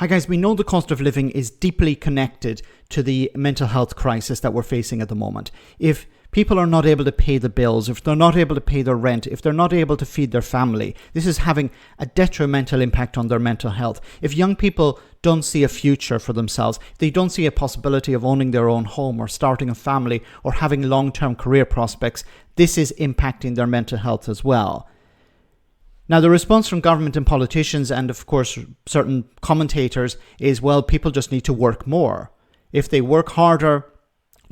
Hi guys, we know the cost of living is deeply connected to the mental health crisis that we're facing at the moment. If people are not able to pay the bills, if they're not able to pay their rent, if they're not able to feed their family, this is having a detrimental impact on their mental health. If young people don't see a future for themselves, they don't see a possibility of owning their own home or starting a family or having long-term career prospects, this is impacting their mental health as well. Now, the response from government and politicians and, of course, certain commentators is, well, people just need to work more. If they work harder,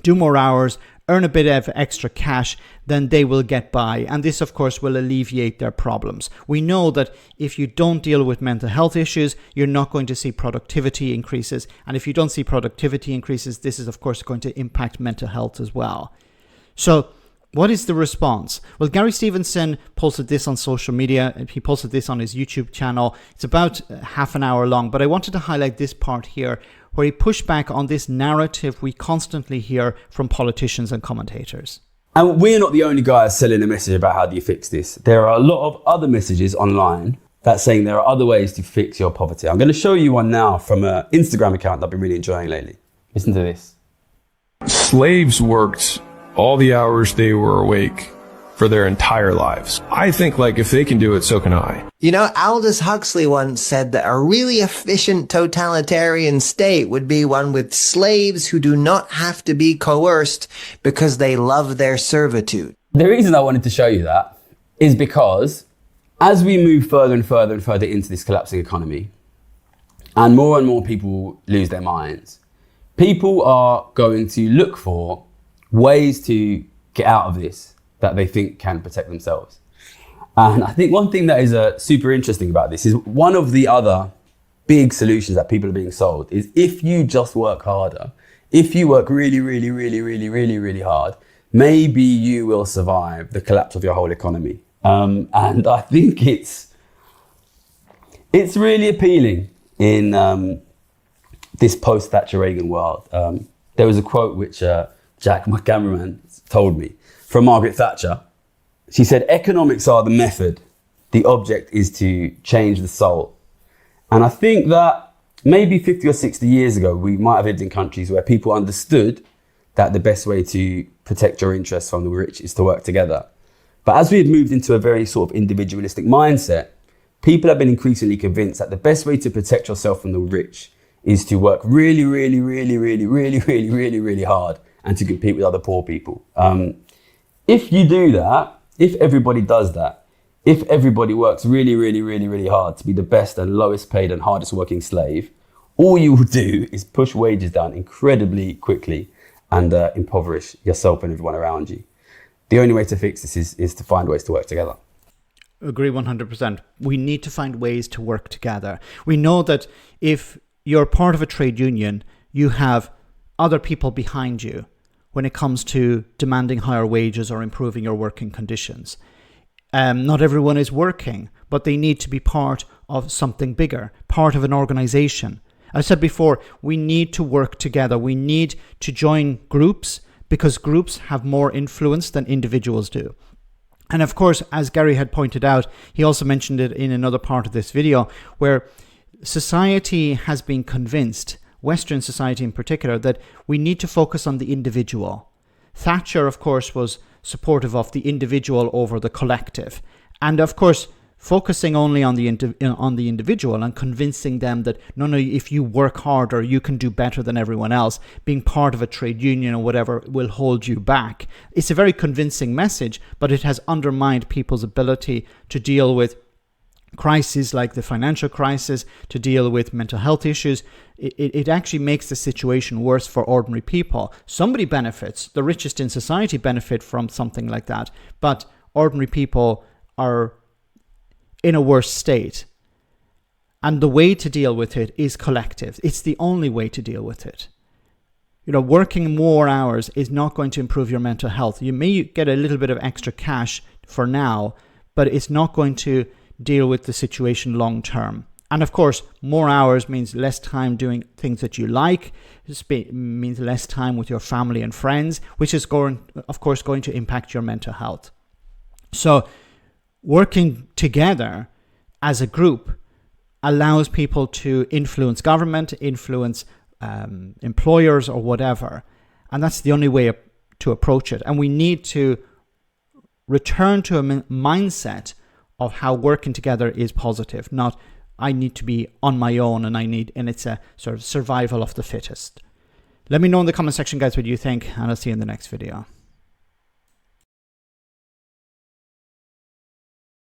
do more hours, earn a bit of extra cash, then they will get by. And this, of course, will alleviate their problems. We know that if you don't deal with mental health issues, you're not going to see productivity increases. And if you don't see productivity increases, this is, of course, going to impact mental health as well. So, what is the response? Well, Gary Stevenson posted this on social media. He posted this on his YouTube channel. It's about half an hour long, but I wanted to highlight this part here where he pushed back on this narrative we constantly hear from politicians and commentators. And we're not the only guys selling a message about how do you fix this. There are a lot of other messages online that's saying there are other ways to fix your poverty. I'm going to show you one now from an Instagram account that I've been really enjoying lately. Listen to this. Slaves worked all the hours they were awake for their entire lives. I think, like, if they can do it, so can I. You know, Aldous Huxley once said that a really efficient totalitarian state would be one with slaves who do not have to be coerced because they love their servitude. The reason I wanted to show you that is because as we move further and further and further into this collapsing economy, and more people lose their minds, people are going to look for ways to get out of this that they think can protect themselves. And I think one thing that is super interesting about this is one of the other big solutions that people are being sold is if you just work harder, if you work really hard, maybe you will survive the collapse of your whole economy. And I think it's really appealing in this post-Thatcher Reagan world. There was a quote which Jack, my cameraman, told me from Margaret Thatcher. She said, "Economics are the method. The object is to change the soul." And I think that maybe 50 or 60 years ago, we might have lived in countries where people understood that the best way to protect your interests from the rich is to work together. But as we have moved into a very sort of individualistic mindset, people have been increasingly convinced that the best way to protect yourself from the rich is to work really hard and to compete with other poor people. If you do that, if everybody does that, if everybody works really hard to be the best and lowest paid and hardest working slave, all you will do is push wages down incredibly quickly and impoverish yourself and everyone around you. The only way to fix this is to find ways to work together. Agree 100%. We need to find ways to work together. We know that if you're part of a trade union, you have other people behind you when it comes to demanding higher wages or improving your working conditions. Not everyone is working, but they need to be part of something bigger, part of an organization. I said before, we need to work together. We need to join groups because groups have more influence than individuals do. And of course, as Gary had pointed out, he also mentioned it in another part of this video, where society has been convinced, Western society in particular, that we need to focus on the individual. Thatcher, of course, was supportive of the individual over the collective. And of course, focusing only on the individual and convincing them that, no, if you work harder, you can do better than everyone else. Being part of a trade union or whatever will hold you back. It's a very convincing message, but it has undermined people's ability to deal with crises like the financial crisis, to deal with mental health issues. It actually makes the situation worse for ordinary people. Somebody benefits, the richest in society benefit from something like that, but ordinary people are in a worse state. And the way to deal with it is collective. It's the only way to deal with it. Working more hours is not going to improve your mental health. You may get a little bit of extra cash for now, but it's not going to deal with the situation long term. And of course, more hours means less time doing things that you like. It means less time with your family and friends, which is going to impact your mental health. So working together as a group allows people to influence government, influence employers or whatever. And that's the only way to approach it. And we need to return to a mindset of how working together is positive, not I need to be on my own and it's a sort of survival of the fittest. Let me know in the comment section, guys, what you think, and I'll see you in the next video.